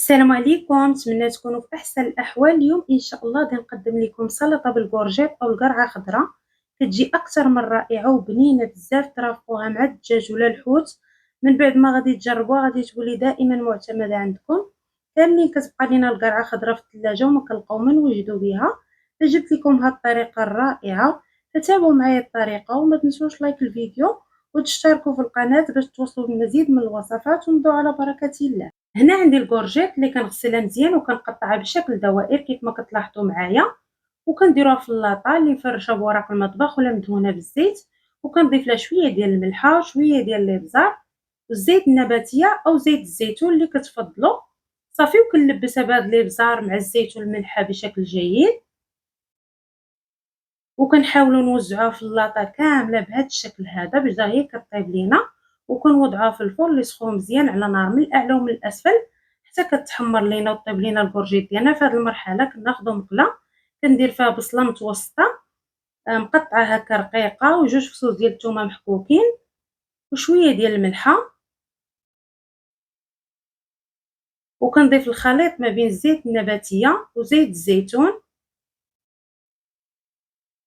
السلام عليكم، نتمنى تكونوا في احسن الاحوال. اليوم ان شاء الله غادي نقدم لكم سلطه بالكورجيط او القرعه خضراء. كتجي اكثر من رائعه وبنينه بزاف، ترافقوها مع الدجاج ولا الحوت. من بعد ما غادي تجربوها غادي تولي دائما معتمده عندكم. كاملين كتبقى لينا القرعه خضراء في الثلاجه وما كنلقاو ما نوجدوا بها، فجبت لكم هذه الطريقه الرائعه. فتابعوا معايا الطريقه وما تنسوش لايك الفيديو وتشتركوا في القناه باش توصلوا بالمزيد من الوصفات، ونبداو على بركه الله. هنا عندي الكورجيط اللي كنغسلها مزيان وكنقطعها بشكل دوائر كيف ما كتلاحظوا معايا، وكنديروها في اللاطه اللي مفرشه بوراق المطبخ ولا مدهونه بالزيت، وكنضيف لها شويه ديال الملحه وشويه ديال الابزار والزيت النباتيه او زيت الزيتون اللي كتفضلوا. صافي وكنلبسها بهاد الابزار مع الزيت والملحه بشكل جيد، وكنحاولوا نوزعوها في اللاطه كامله بهذا الشكل هذا باش هي كطيب لينا. وكنوضعوها في الفرن اللي سخون مزيان على نار من الاعلى ومن الاسفل حتى كتحمر لينا وطيب لينا الكورجيط ديالنا. في هذه المرحله كناخذوا مقله كندير فيها بصله متوسطه مقطعه هكا رقيقه، وجوج فصوص ديال الثومه محكوكين، وشويه ديال الملحه، وكنضيف الخليط ما بين الزيت النباتيه وزيت الزيتون.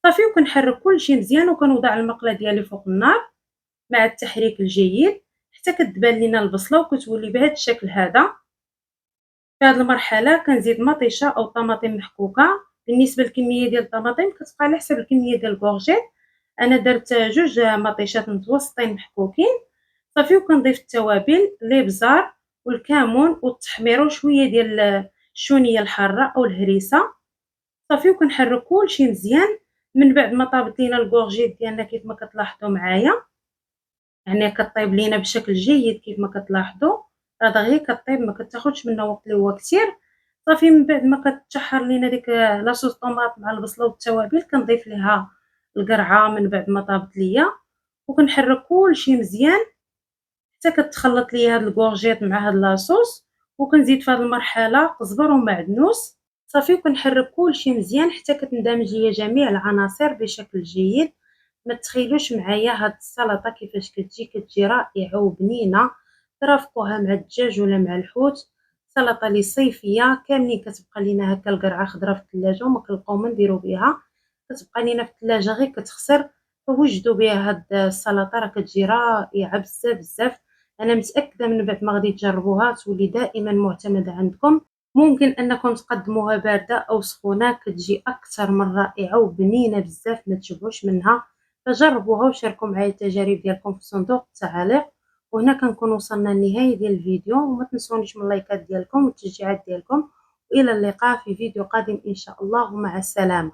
صافي وكنحرك كلشي مزيان وكنوضع المقله ديالي فوق النار مع التحريك الجيد حتى كتبان لينا البصله وكتولي بهذا الشكل هذا. في هذه المرحله كنزيد مطيشه او طماطم محكوكه. بالنسبه للكميه ديال الطماطم كتبقى على حسب الكميه ديال الكورجيط، انا درت جوج مطيشات متوسطين محكوكين. صافي وكنضيف التوابل الابزار والكمون والتحمير وشويه ديال الشونيه الحاره او الهريسه. صافي وكنحرك كلشي مزيان. من بعد ما طابت لينا الكورجيط ديالنا كيف ما كتلاحظوا معايا، يعني كطيب لينا بشكل جيد كيف ما كتلاحظوا، راه دغيا كطيب ما كتاخذش منا وقت اللي هو كثير. صافي من بعد ما كتشحر لينا ديك لاصوص طوماط مع البصله والتوابل كنضيف ليها القرعه من بعد ما طابت ليا، وكنحرك كلشي مزيان حتى كتخلط ليا هاد الكورجيط مع هاد لاصوص. وكنزيد في هاد المرحله قزبر ومعدنوس. صافي وكنحرك كلشي مزيان حتى كتندمج ليا جميع العناصر بشكل جيد. ما تخيلوش معايا هاد السلطه كيفاش كتجي رائعه وبنينه، ترافقوها مع الدجاج ولا مع الحوت. سلطه لي صيفيه، كاملين كتبقى لينا هكا القرعه خضراء في الثلاجه وما كنلقاو ما نديرو بها، كتبقى لينا في الثلاجه غير كتخسر. فوجدوا بها هاد السلطه راه كتجي رائعه بزاف بزاف. انا متاكده من بعد ما غادي تجربوها تولي دائما معتمده عندكم. ممكن انكم تقدموها بارده او سخونه كتجي اكثر من رائعه وبنينه بزاف، ما تشبعوش منها. فجربوها وشاركوا معايا التجارب ديالكم في صندوق التعاليق. وهنا كنكون وصلنا لنهايه ديال الفيديو، وما تنسونيش من اللايكات ديالكم والتشجيعات ديالكم، والى اللقاء في فيديو قادم ان شاء الله، ومع السلامه.